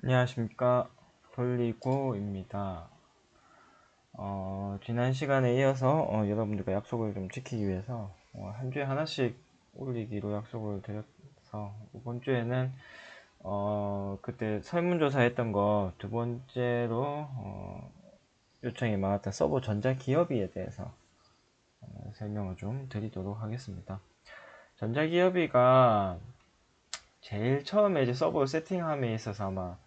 안녕하십니까, 돌리고입니다. 지난 시간에 이어서 여러분들과 약속을 좀 지키기 위해서 한 주에 하나씩 올리기로 약속을 드려서 이번 주에는 그때 설문조사 했던 거 두 번째로 요청이 많았던 서버 전자기업이에 대해서 설명을 좀 드리도록 하겠습니다. 전자기업이가 제일 처음에 이제 서버 세팅함에 있어서 아마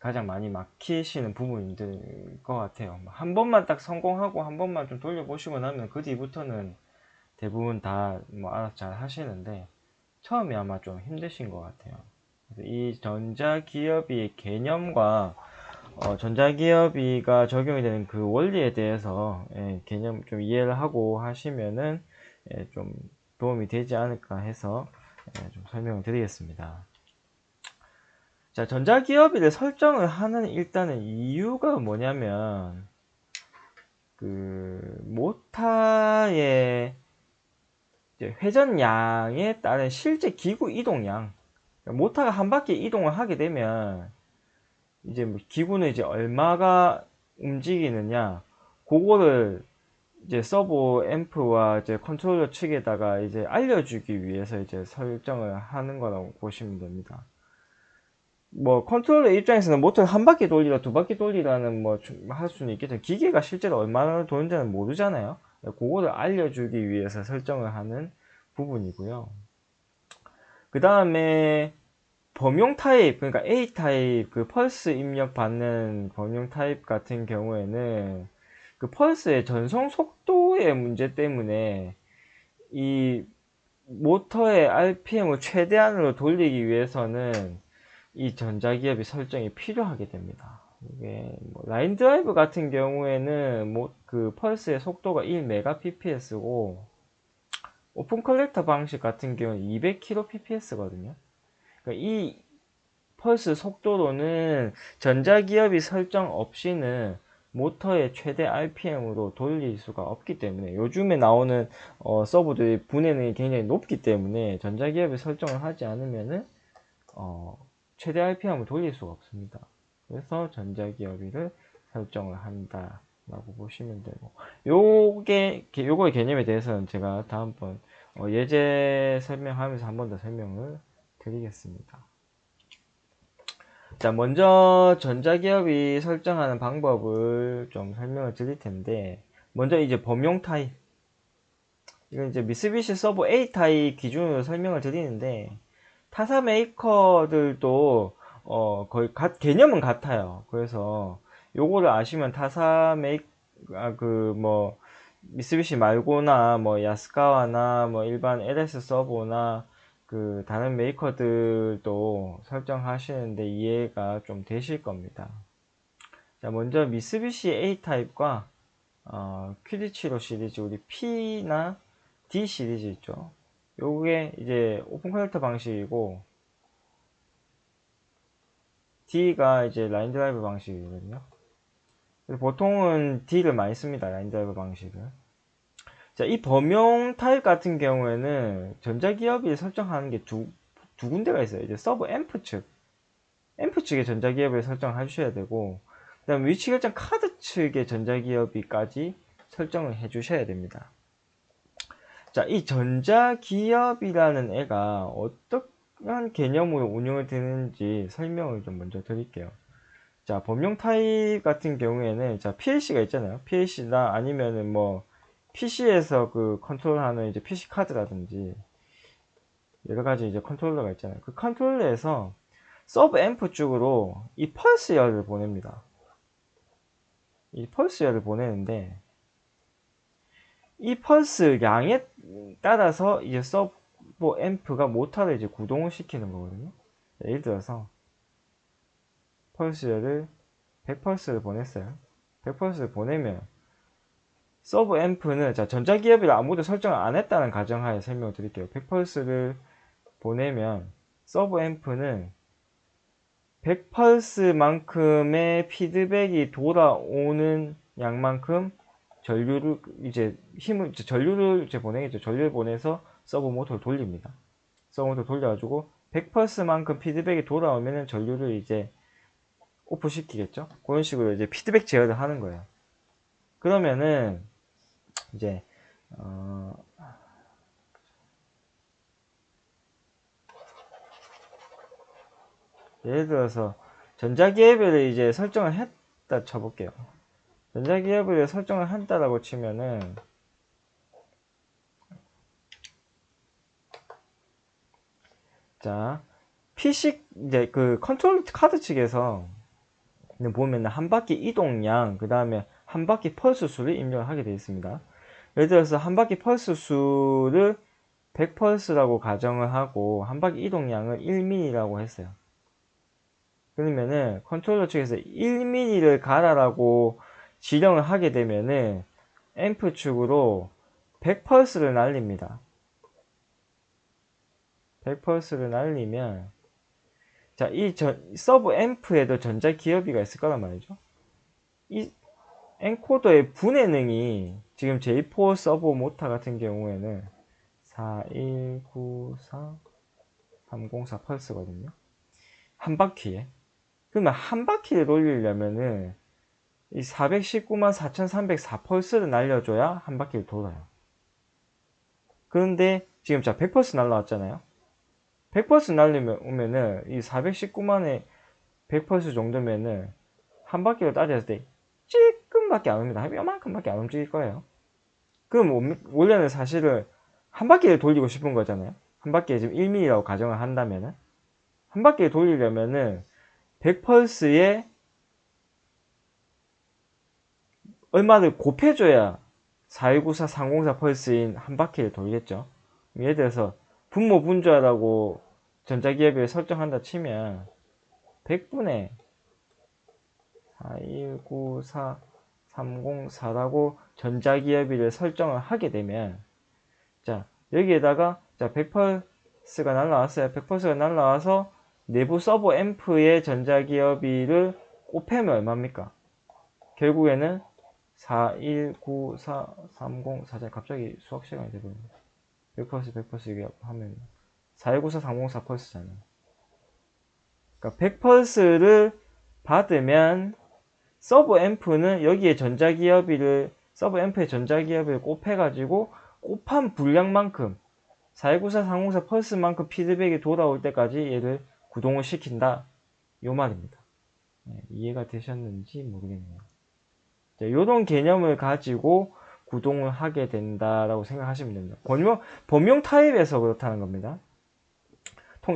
가장 많이 막히시는 부분인 것 같아요. 한 번만 딱 성공하고 한 번만 좀 돌려보시고 나면 그 뒤부터는 대부분 다 뭐 알아서 잘 하시는데 처음에 아마 좀 힘드신 것 같아요. 그래서 이 전자기업의 개념과 전자기업이가 적용이 되는 그 원리에 대해서 개념 좀 이해를 하고 하시면은 좀 도움이 되지 않을까 해서 좀 설명을 드리겠습니다. 자, 전자기업일을 설정을 하는 일단은 이유가 뭐냐면, 모타의 회전량에 따른 실제 기구 이동량. 그러니까 모타가 한 바퀴 이동을 하게 되면, 이제 뭐 기구는 이제 얼마가 움직이느냐, 그거를 이제 서버 앰프와 이제 컨트롤러 측에다가 이제 알려주기 위해서 이제 설정을 하는 거라고 보시면 됩니다. 뭐 컨트롤러 입장에서는 모터를 한 바퀴 돌리라 두 바퀴 돌리라는 뭐 할 수는 있겠지만 기계가 실제로 얼마나 도는지는 모르잖아요. 그거를 알려주기 위해서 설정을 하는 부분이고요. 그 다음에 범용 타입, 그러니까 A 타입 그 펄스 입력 받는 범용 타입 같은 경우에는 그 펄스의 전송 속도의 문제 때문에 이 모터의 RPM을 최대한으로 돌리기 위해서는 이 전자기업이 설정이 필요하게 됩니다. 이게 뭐 라인 드라이브 같은 경우에는 뭐 그 펄스의 속도가 1mbps고 오픈 컬렉터 방식 같은 경우는 200kbps거든요. 그러니까 이 펄스 속도로는 전자기업이 설정 없이는 모터의 최대 RPM으로 돌릴 수가 없기 때문에 요즘에 나오는 서버들의 분해능이 굉장히 높기 때문에 전자기업이 설정을 하지 않으면은 최대 RPM을 돌릴 수가 없습니다. 그래서 전자기업이를 설정을 한다라고 보시면 되고, 요거의 개념에 대해서는 제가 다음번 예제 설명하면서 한 번 더 설명을 드리겠습니다. 자, 먼저 전자기업이 설정하는 방법을 좀 설명을 드릴 텐데, 먼저 이제 범용 타입. 이건 이제 미쓰비시 서버 A 타입 기준으로 설명을 드리는데, 타사 메이커들도 거의 개념은 같아요. 그래서 요거를 아시면 타사 메이커 그뭐 미쓰비시 말고나 뭐 야스카와나 뭐 일반 LS 서버나 그 다른 메이커들도 설정하시는데 이해가 좀 되실 겁니다. 자, 먼저 미쓰비시 A 타입과 퀴리치로 시리즈 우리 P나 D 시리즈 있죠. 요게 이제 오픈 커넥터 방식이고 D가 이제 라인 드라이브 방식이거든요. 보통은 D를 많이 씁니다. 라인 드라이브 방식을. 자, 이 범용 타입 같은 경우에는 전자기업이 설정하는 게 두 군데가 있어요. 이제 서버 앰프 측. 앰프 측의 전자기업을 설정해 주셔야 되고, 그 다음 위치 결정 카드 측의 전자기업이까지 설정을 해 주셔야 됩니다. 자, 이 전자기업이라는 애가 어떠한 개념으로 운영을 되는지 설명을 좀 먼저 드릴게요. 자, 범용 타입 같은 경우에는, 자, PLC가 있잖아요. PLC나 아니면은 뭐, PC에서 그 컨트롤하는 이제 PC 카드라든지, 여러 가지 이제 컨트롤러가 있잖아요. 그 컨트롤러에서 서브 앰프 쪽으로 이 펄스열을 보냅니다. 이 펄스열을 보내는데, 이 펄스 양에 따라서 이제 서브 앰프가 모터를 이제 구동을 시키는 거거든요. 예를 들어서, 펄스열을 100펄스를 보냈어요. 100펄스를 보내면, 서브 앰프는, 자, 전자기업을 아무도 설정을 안 했다는 가정하에 설명을 드릴게요. 100펄스를 보내면, 서브 앰프는 100펄스만큼의 피드백이 돌아오는 양만큼 전류를, 전류를 이제 보내겠죠. 전류를 보내서 서브 모터를 돌립니다. 서브 모터 돌려가지고 100펄스만큼 피드백이 돌아오면은 전류를 이제 오프 시키겠죠. 그런 식으로 이제 피드백 제어를 하는 거예요. 그러면은 이제 예를 들어서 전자기업을 이제 설정을 했다 쳐볼게요. 전자기업을 설정을 한다라고 치면은 자 PC 이제 그 컨트롤 카드 측에서 보면 한 바퀴 이동량 그 다음에 한 바퀴 펄스 수를 입력을 하게 되어 있습니다. 예를 들어서 한 바퀴 펄스 수를 100펄스라고 가정을 하고 한 바퀴 이동량을 1mm라고 했어요. 그러면은 컨트롤러 측에서 1mm를 가라라고 지령을 하게 되면은 앰프 측으로 100펄스를 날립니다. 100펄스를 날리면 자, 이 서브 앰프에도 전자기업이가 있을 거란 말이죠. 이 엔코더의 분해능이 지금 J4 서브 모터 같은 경우에는 4194304 펄스거든요. 한 바퀴에. 그러면 한 바퀴를 돌리려면은 이 419만 4304 펄스를 날려줘야 한 바퀴를 돌아요. 그런데 지금 자 100펄스 날라왔잖아요. 100펄스 날리면은 이 419만의 100펄스 정도면은 한 바퀴로 따졌을 때 찔끔밖에 안 옵니다. 요만큼밖에 안 움직일 거예요. 그럼 원래는 사실은 한 바퀴를 돌리고 싶은 거잖아요. 한 바퀴에 지금 1mm라고 가정을 한다면은 한 바퀴를 돌리려면은 100펄스에 얼마를 곱해줘야 4194304 304 펄스인 한 바퀴를 돌겠죠. 예를 들어서 분모 분자라고 전자기업에 설정한다 치면 100분의 4194304 304라고 전자기업이를 설정을 하게 되면 자 여기에다가 자 100펄스가 날라왔어요. 100펄스가 날라와서 내부 서버 앰프의 전자기업이를 곱하면 얼마입니까? 결국에는 4194304 갑자기 수학 시간이 되거든요. 100펄스 100펄스 이게 하면 4194304 304펄스잖아요. 그러니까 100펄스를 받으면 서브 앰프는 여기에 전자기업이를 서브 앰프의 전자기업을 곱해가지고 곱한 분량만큼 4194304 304 펄스만큼 피드백이 돌아올 때까지 얘를 구동을 시킨다. 요 말입니다. 네, 이해가 되셨는지 모르겠네요. 이런 개념을 가지고 구동을 하게 된다라고 생각하시면 됩니다. 범용 타입에서 그렇다는 겁니다.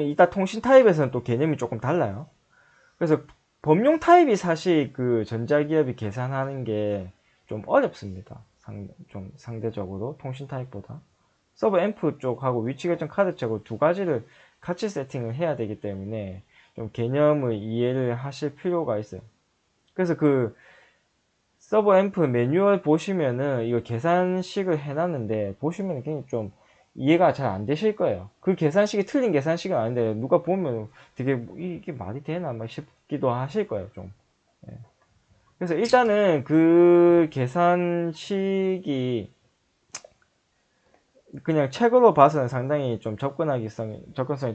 이따 통신 타입에서는 또 개념이 조금 달라요. 그래서 범용 타입이 사실 그 전자기업이 계산하는 게 좀 어렵습니다. 좀 상대적으로 통신 타입보다. 서브 앰프 쪽하고 위치 결정 카드 쪽으로 두 가지를 같이 세팅을 해야 되기 때문에 좀 개념을 이해를 하실 필요가 있어요. 그래서 그 서브 앰프 매뉴얼 보시면은 이거 계산식을 해놨는데 보시면 굉장히 좀 이해가 잘 안 되실 거예요. 그 계산식이 틀린 계산식은 아닌데 누가 보면 되게 이게 말이 되나 막 싶기도 하실 거예요. 좀. 예. 그래서 일단은 그 계산식이 그냥 책으로 봐서는 상당히 좀 접근성이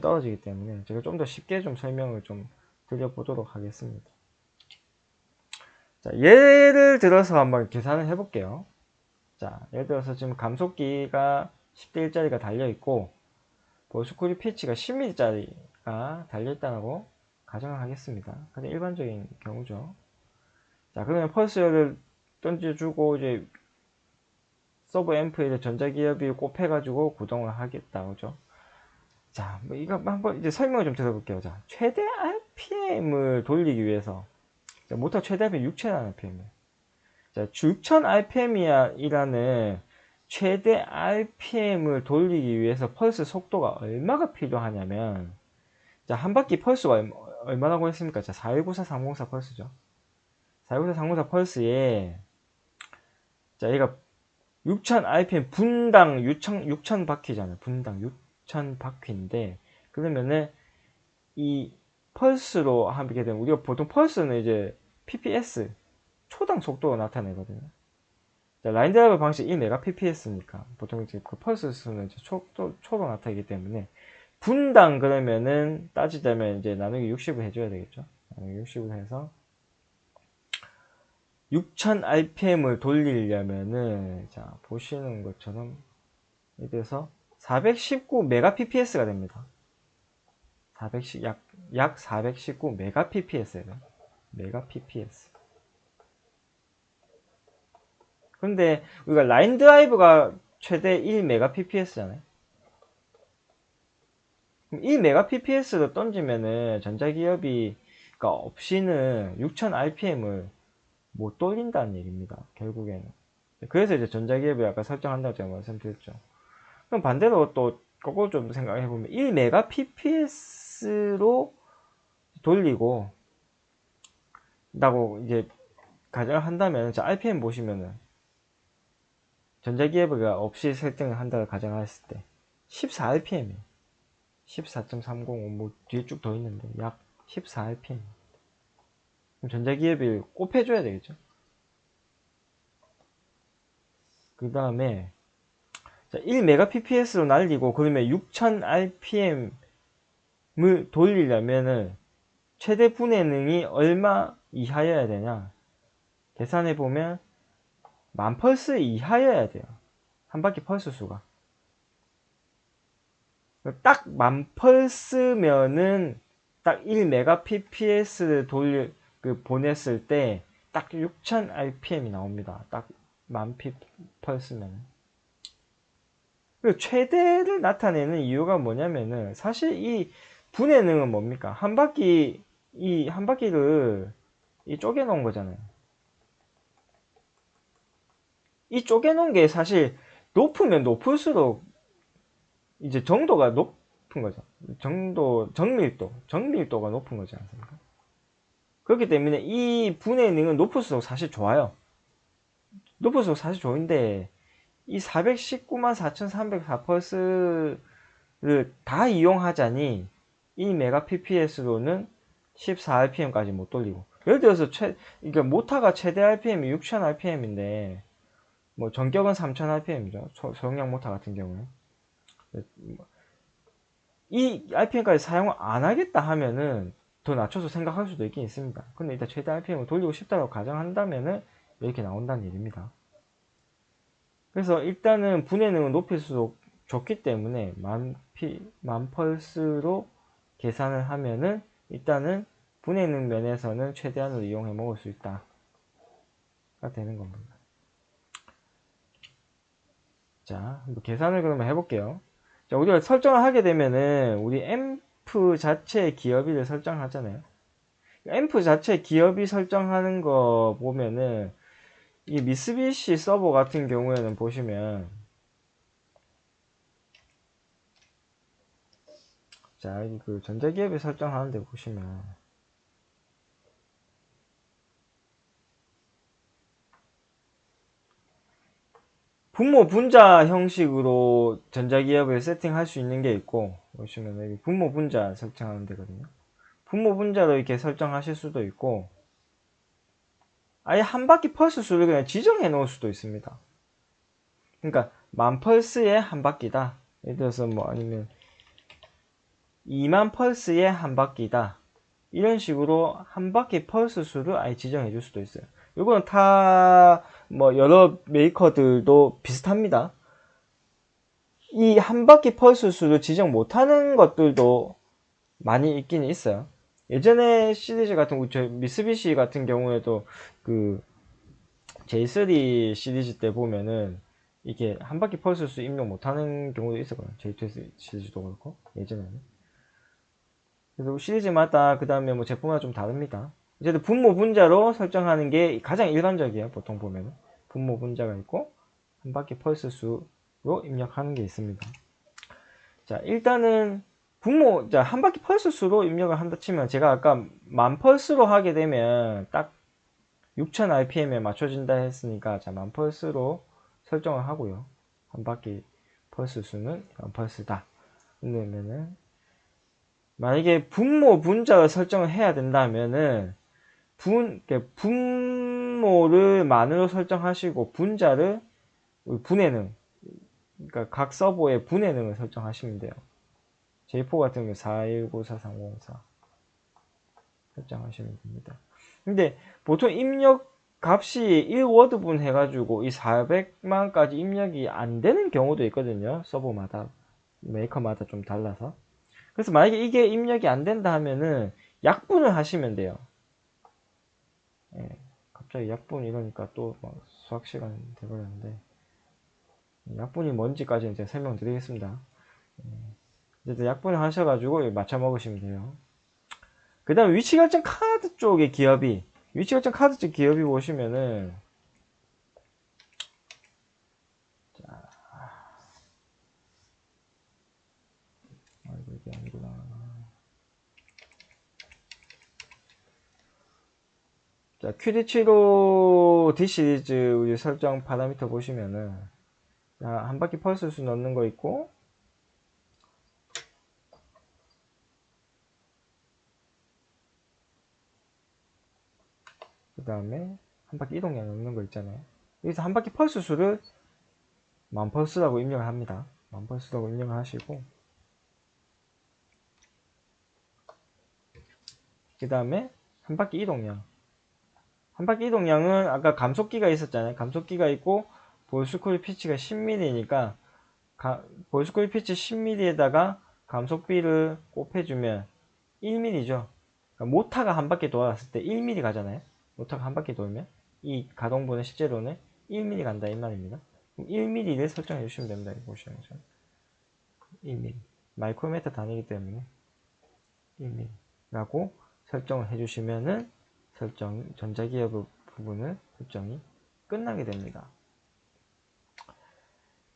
떨어지기 때문에 제가 좀 더 쉽게 좀 설명을 좀 드려보도록 하겠습니다. 자, 예를 들어서 한번 계산을 해볼게요. 자, 예를 들어서 지금 감속기가 10대 1짜리가 달려있고, 보스쿨이 피치가 10mm짜리가 달려있다고 가정을 하겠습니다. 그냥 일반적인 경우죠. 자, 그러면 펄스열을 던져주고, 이제, 서브 앰프에 전자기업이 곱해가지고 구동을 하겠다. 그죠? 자, 뭐 이거 한번 이제 설명을 좀 들어볼게요. 자, 최대 RPM을 돌리기 위해서, 자, 모터 최대 RPM 6000rpm이에요. 자, 6000rpm이라는 최대 RPM을 돌리기 위해서 펄스 속도가 얼마가 필요하냐면, 자, 한 바퀴 펄스가 얼마라고 했습니까? 자, 4194304 304 펄스죠. 4194304 304 펄스에, 자, 얘가 6000rpm 분당 6000 바퀴잖아요. 분당 6000 바퀴인데, 그러면은 이 펄스로 하게 되면, 우리가 보통 펄스는 이제 PPS, 초당 속도가 나타내거든요. 자, 라인 드라이버 방식 1 mps니까 보통 이제 그 펄스 수는 이제 초로 나타나기 때문에 분당 그러면은 따지자면 이제 나누기 60을 해줘야 되겠죠. 나누기 60을 해서 6000rpm을 돌리려면은 자 보시는 것처럼 이래서 419메가pps가 됩니다. 410, 약 419메가pps예요. 메가pps. 근데 우리가 라인 드라이브가 최대 1메가pps잖아요. 그럼 1메가pps로 던지면은 전자기업이 없이는 6000rpm을 못 돌린다는 얘기입니다. 결국에는. 그래서 이제 전자기업이 아까 설정한다고 제가 말씀드렸죠. 그럼 반대로 또 거꾸로 좀 생각해보면 1메가pps로 돌리고 라고 이제 가정을 한다면 자 RPM 보시면은 전자기업이 없이 설정을 한다고 가정했을 때 14rpm이에요. 14.305 뭐 뒤에 쭉 더 있는데 약 14rpm. 그럼 전자기업이 꼽혀줘야 되겠죠. 그 다음에 1메가pps로 날리고 그러면 6000rpm을 돌리려면은 최대 분해능이 얼마 이하여야 되냐? 계산해 보면 10,000펄스 이하여야 돼요. 한 바퀴 펄스 수가. 딱 10,000펄스면은 딱 1메가pps를 보냈을 때 딱 6000rpm이 나옵니다. 딱 10,000펄스면. 최대를 나타내는 이유가 뭐냐면은 사실 이 분해능은 뭡니까? 한 바퀴를 쪼개 놓은 거잖아요. 이 쪼개 놓은 게 사실 높으면 높을수록 이제 정도가 높은 거죠. 정밀도가 높은 거지 않습니까? 그렇기 때문에 이 분해능은 높을수록 사실 좋아요. 높을수록 사실 좋은데 이 4,194,304펄스를 다 이용하자니 1메가pps로는 14rpm까지 못 돌리고 예를 들어서 그러니까 모터가 최대 rpm이 6000rpm인데 뭐 전격은 3000rpm이죠. 소형량 모터 같은 경우는 이 rpm까지 사용을 안 하겠다 하면은 더 낮춰서 생각할 수도 있긴 있습니다. 근데 일단 최대 rpm을 돌리고 싶다고 가정한다면은 이렇게 나온다는 얘기입니다. 그래서 일단은 분해능은 높일수록 좋기 때문에 만 펄스로 계산을 하면은 일단은 분해능 면에서는 최대한으로 이용해 먹을 수 있다. 가 되는 겁니다. 자, 계산을 그러면 해볼게요. 자, 우리가 설정을 하게 되면은 우리 앰프 자체의 기어비를 설정하잖아요. 앰프 자체 기어비 설정하는 거 보면은 이 미쓰비시 서버 같은 경우에는 보시면 자, 그 전자기업이 설정하는 데 보시면 분모 분자 형식으로 전자기업을 세팅할 수 있는 게 있고 보시면 여기 분모 분자 설정하는 데거든요. 분모 분자로 이렇게 설정하실 수도 있고 아예 한 바퀴 펄스 수를 그냥 지정해 놓을 수도 있습니다. 그러니까 10,000펄스에 한 바퀴다. 예를 들어서 뭐 아니면 20,000펄스에 한 바퀴다. 이런 식으로 한 바퀴 펄스 수를 아예 지정해 줄 수도 있어요. 이거는 뭐 여러 메이커들도 비슷합니다. 이 한 바퀴 펄스 수를 지정 못하는 것들도 많이 있긴 있어요. 예전에 시리즈 같은 저 미쓰비시 같은 경우에도 그 J3 시리즈 때 보면은 이게 한 바퀴 펄스 수 입력 못하는 경우도 있었거든요. J2 시리즈도 그렇고 예전에는. 그래서 시리즈마다 그 다음에 뭐 제품마다 좀 다릅니다. 어쨌든 분모 분자로 설정하는 게 가장 일반적이에요. 보통 보면은 분모 분자가 있고 한 바퀴 펄스 수로 입력하는 게 있습니다. 자, 일단은 한 바퀴 펄스 수로 입력을 한다 치면 제가 아까 10,000펄스로 하게 되면 딱 6000rpm에 맞춰진다 했으니까 자, 10,000펄스로 설정을 하고요. 한 바퀴 펄스 수는 10,000펄스다. 그러면은 만약에 분모 분자를 설정을 해야 된다면은 분모를 만으로 설정하시고 분자를 분해능 그러니까 각 서버의 분해능을 설정하시면 돼요. J4 같은 경우 4194304 설정하시면 됩니다. 근데 보통 입력 값이 1워드분 해가지고 이 400만까지 입력이 안 되는 경우도 있거든요. 서버마다, 메이커마다 좀 달라서. 그래서 만약에 이게 입력이 안 된다 하면은 약분을 하시면 돼요. 예, 갑자기 약분 이러니까 또 막 수학 시간 돼버렸는데, 약분이 뭔지까지는 제가 설명드리겠습니다. 이제 약분을 하셔가지고 맞춰 먹으시면 돼요. 그 다음 위치결정 카드 쪽의 기업이, 위치결정 카드 쪽 기업이 보시면은, 자, 아이고 이게 아니구나. 자, QD75 D 시리즈 설정 파라미터 보시면은, 자, 한 바퀴 펄스 수 넣는 거 있고, 그 다음에 한 바퀴 이동량 넣는 거 있잖아요. 여기서 한 바퀴 펄스 수를 만 펄스라고 입력을 합니다. 만 펄스라고 입력을 하시고, 그 다음에 한 바퀴 이동량. 한 바퀴 이동량은 아까 감속기가 있었잖아요. 감속기가 있고 볼스코일 피치가 10mm니까 볼스코일 피치 10mm에다가 감속비를 곱해주면 1mm죠. 그러니까 모타가 한 바퀴 돌았을 때 1mm 가잖아요. 모타가 한 바퀴 돌면 이 가동분은 실제로는 1mm 간다 이 말입니다. 1mm를 설정해 주시면 됩니다. 보시면 1mm 마이크로미터 단위이기 때문에 1mm라고 설정을 해주시면은 전자기업 부분은 설정이 끝나게 됩니다.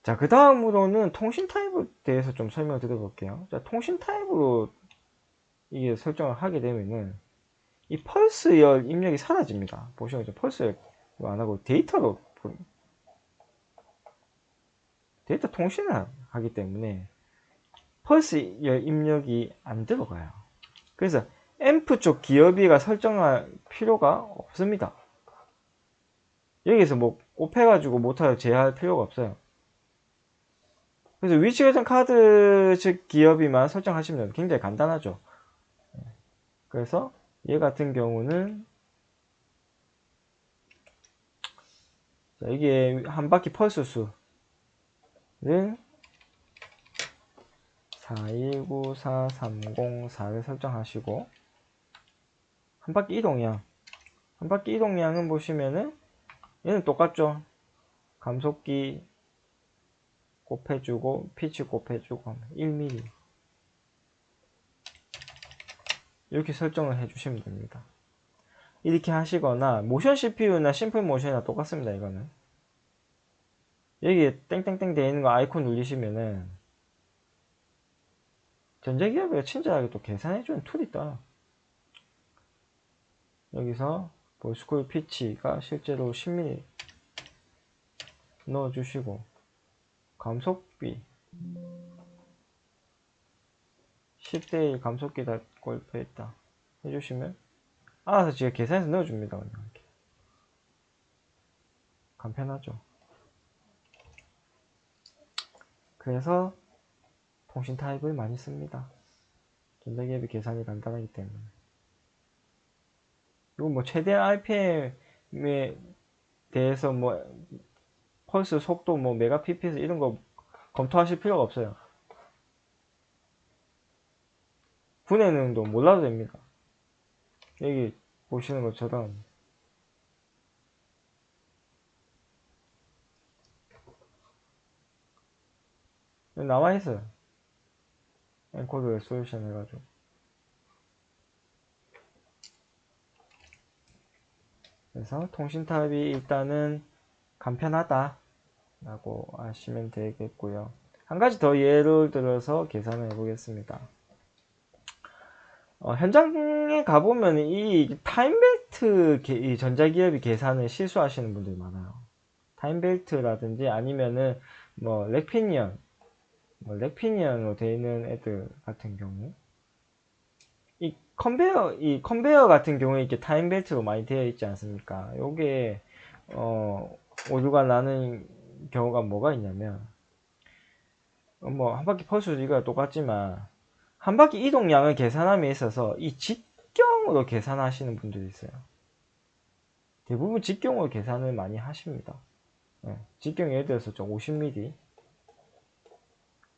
자, 그 다음으로는 통신 타입에 대해서 좀 설명을 드려볼게요. 자, 통신 타입으로 이게 설정을 하게 되면은 이 펄스열 입력이 사라집니다. 보시면 펄스열 안 하고 데이터로 데이터 통신을 하기 때문에 펄스열 입력이 안 들어가요. 그래서 앰프 쪽 기어비가 설정할 필요가 없습니다. 여기서 뭐 곱해가지고 모터를 제어할 필요가 없어요. 그래서 위치 결정 카드 즉 기어비만 설정하시면 돼요. 굉장히 간단하죠. 그래서 얘 같은 경우는 자, 이게 한 바퀴 펄스 수를 4194304를 설정하시고 한 바퀴 이동량 한 바퀴 이동량은 보시면은 얘는 똑같죠. 감속기 곱해주고 피치 곱해주고 1mm 이렇게 설정을 해주시면 됩니다. 이렇게 하시거나 모션 CPU나 심플 모션이나 똑같습니다. 이거는 여기 땡땡땡 되어 있는 거 아이콘 누르시면은 전자기업이 친절하게 또 계산해주는 툴이 떠요. 여기서 볼스코일 피치가 실제로 10mm 넣어주시고 감속비 10대1 감속기다 꼴표했다 해주시면 알아서 지가 계산해서 넣어줍니다. 그냥 이렇게 간편하죠. 그래서 통신 타입을 많이 씁니다. 전자기업이 계산이 간단하기 때문에. 그리고 뭐 최대한 RPM에 대해서 뭐 펄스 속도 뭐 메가 pps 이런 거 검토하실 필요가 없어요. 분해 능도 몰라도 됩니다. 여기 보시는 것처럼 나와 있어요. 엔코드 레솔루션 해가지고. 그래서 통신 타입이 일단은 간편하다 라고 하시면 되겠고요. 한 가지 더 예를 들어서 계산을 해보겠습니다. 현장에 가보면 이 타임벨트 이 전자기업이 계산을 실수하시는 분들이 많아요. 타임벨트라든지 아니면은 뭐 렉피니언으로 되어 있는 애들 같은 경우 이 컨베이어 같은 경우에 이렇게 타임벨트로 많이 되어 있지 않습니까? 요게 오류가 나는 경우가 뭐가 있냐면 뭐 한 바퀴 펄스 이거 똑같지만 한 바퀴 이동량을 계산함에 있어서 이 직경으로 계산하시는 분들이 있어요. 대부분 직경으로 계산을 많이 하십니다. 직경 예를 들어서 50mm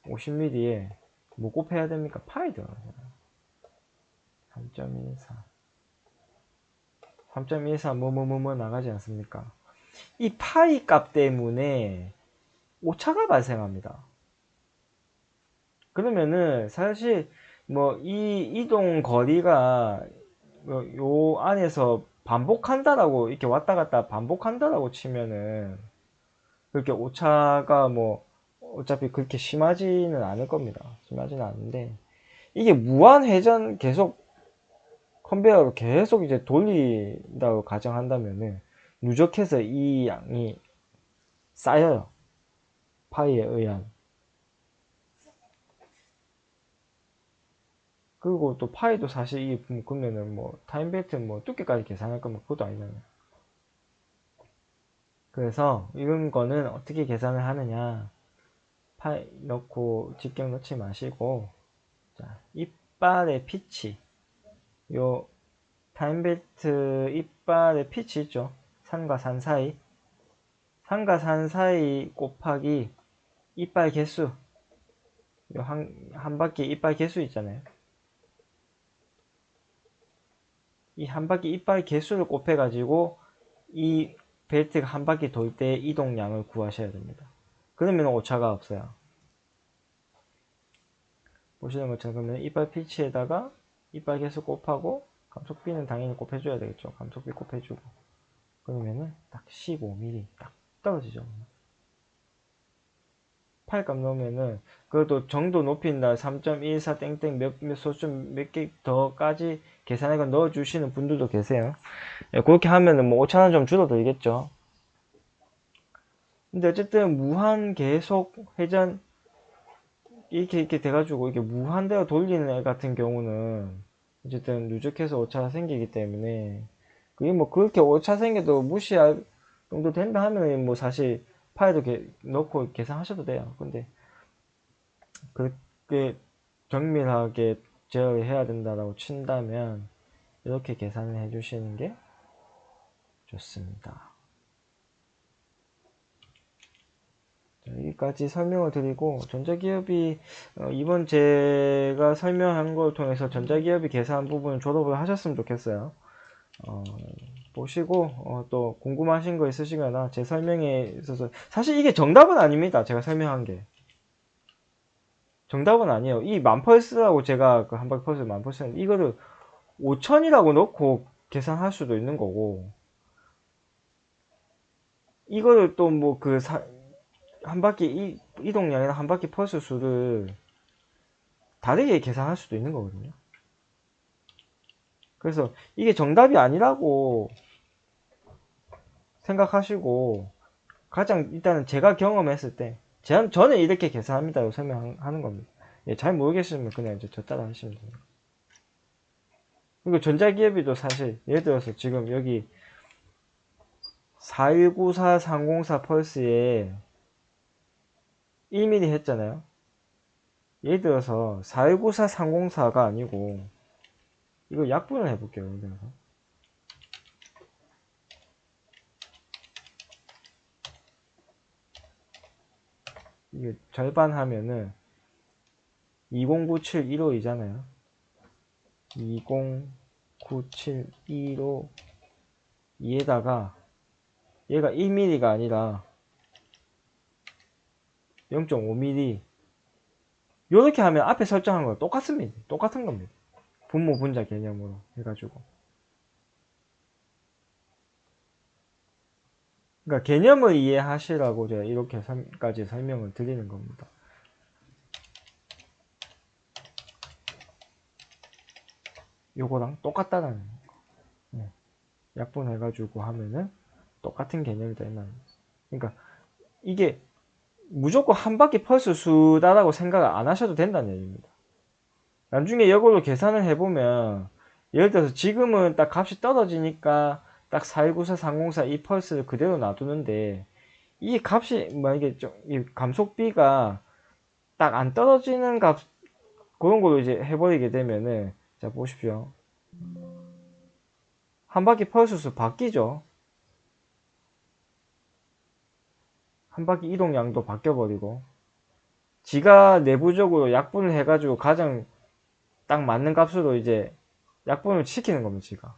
50mm에 뭐 곱해야 됩니까? 파이 들어가잖아요. 3.14 3.14 뭐뭐뭐뭐 나가지 않습니까? 이 파이 값 때문에 오차가 발생합니다. 그러면은 사실 뭐 이 이동 거리가 요 안에서 반복한다라고 이렇게 왔다 갔다 반복한다라고 치면은 그렇게 오차가 뭐 어차피 그렇게 심하지는 않을 겁니다. 심하지는 않은데 이게 무한 회전 계속 컨베이어로 계속 이제 돌린다고 가정한다면은 누적해서 이 양이 쌓여요. 파이에 의한. 그리고 또 파이도 사실 이 그러면은 뭐 타임벨트 뭐 두께까지 계산할 거면 그것도 아니잖아요. 그래서 이런 거는 어떻게 계산을 하느냐? 파이 넣고 직경 넣지 마시고 자 이빨의 피치 요 타임벨트 이빨의 피치 있죠? 산과 산 사이 산과 산 사이 곱하기 이빨 개수 요 한 바퀴 이빨 개수 있잖아요. 이 한 바퀴 이빨 개수를 곱해가지고 이 벨트가 한 바퀴 돌 때 이동량을 구하셔야 됩니다. 그러면 오차가 없어요. 보시는 것처럼 그러면 이빨 피치에다가 이빨 개수 곱하고 감속비는 당연히 곱해줘야 되겠죠. 감속비 곱해주고 그러면은 딱 15mm 딱 떨어지죠. 팔값 넣으면은 그것도 정도 높인다 3.14 땡땡 몇 소수 몇 개 더까지 계산해서 넣어주시는 분들도 계세요. 예, 그렇게 하면은 뭐 5,000원 좀 줄어들겠죠. 근데 어쨌든 무한 계속 회전 이렇게 돼가지고 이게 무한대로 돌리는 애 같은 경우는 어쨌든 누적해서 오차가 생기기 때문에 그게 뭐 그렇게 오차 생겨도 무시할 정도 된다 하면 뭐 사실 파일도 넣고 계산하셔도 돼요. 근데 그렇게 정밀하게 제어를 해야 된다라고 친다면 이렇게 계산을 해주시는 게 좋습니다. 여기까지 설명을 드리고 전자기업이 이번 제가 설명한 걸 통해서 전자기업이 계산 부분 졸업을 하셨으면 좋겠어요. 보시고 또 궁금하신 거 있으시거나 제 설명에 있어서 사실 이게 정답은 아닙니다. 제가 설명한 게 정답은 아니에요. 이 만펄스라고 제가 그 한바퀴 펄스 만펄스 이거를 5천이라고 넣고 계산할 수도 있는 거고 이거를 또 뭐 그 한 바퀴 이동량이나 한 바퀴 펄스 수를 다르게 계산할 수도 있는 거거든요. 그래서 이게 정답이 아니라고 생각하시고 가장 일단은 제가 경험했을 때 저는 이렇게 계산합니다라고 설명하는 겁니다. 예, 잘 모르겠으면 그냥 이제 저 따라 하시면 됩니다. 그리고 전자기업이도 사실 예를 들어서 지금 여기 4194-304 펄스에 1mm 했잖아요. 예를 들어서 4194-304가 아니고 이거 약분을 해볼게요. 예를 들어서 이게 절반 하면은 2097152잖아요. 2097152에다가 얘가 1mm가 아니라 0.5mm 요렇게 하면 앞에 설정한 거 똑같습니다. 똑같은 겁니다. 분모 분자 개념으로 해가지고 그러니까 개념을 이해하시라고 제가 이렇게까지 설명을 드리는 겁니다. 요거랑 똑같다는 거. 네. 약분해가지고 하면은 똑같은 개념이다 이 말입니다. 그러니까 이게 무조건 한 바퀴 펄스 수다라고 생각을 안 하셔도 된다는 얘기입니다. 나중에 이걸로 계산을 해보면 예를 들어서 지금은 딱 값이 떨어지니까 딱 4194, 304 이 펄스를 그대로 놔두는데 이 값이 만약에 이 감속비가 딱 안 떨어지는 값 그런 걸로 이제 해버리게 되면은, 자, 보십시오. 한 바퀴 펄스수 바뀌죠? 한 바퀴 이동량도 바뀌어버리고, 지가 내부적으로 약분을 해가지고 가장 딱 맞는 값으로 이제 약분을 시키는 겁니다, 지가.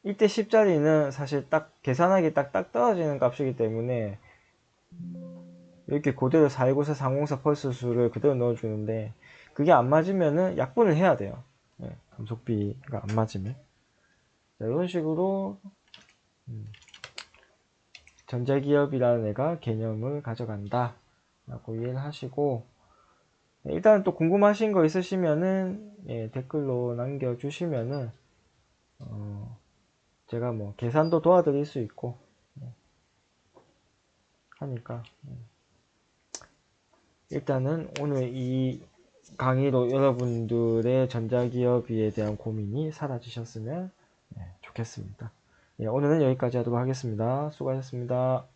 이때 10자리는 사실 딱 계산하기 딱 떨어지는 값이기 때문에 이렇게 그대로 419사 304 펄스 수를 그대로 넣어주는데, 그게 안 맞으면은 약분을 해야 돼요. 감속비가 안 맞으면. 자, 이런 식으로 전자기업이라는 애가 개념을 가져간다 라고 이해를 하시고, 일단 또 궁금하신 거 있으시면은 댓글로 남겨주시면은 제가 뭐 계산도 도와드릴 수 있고 하니까, 일단은 오늘 이 강의로 여러분들의 전자기업에 대한 고민이 사라지셨으면 좋겠습니다. 오늘은 여기까지 하도록 하겠습니다. 수고하셨습니다.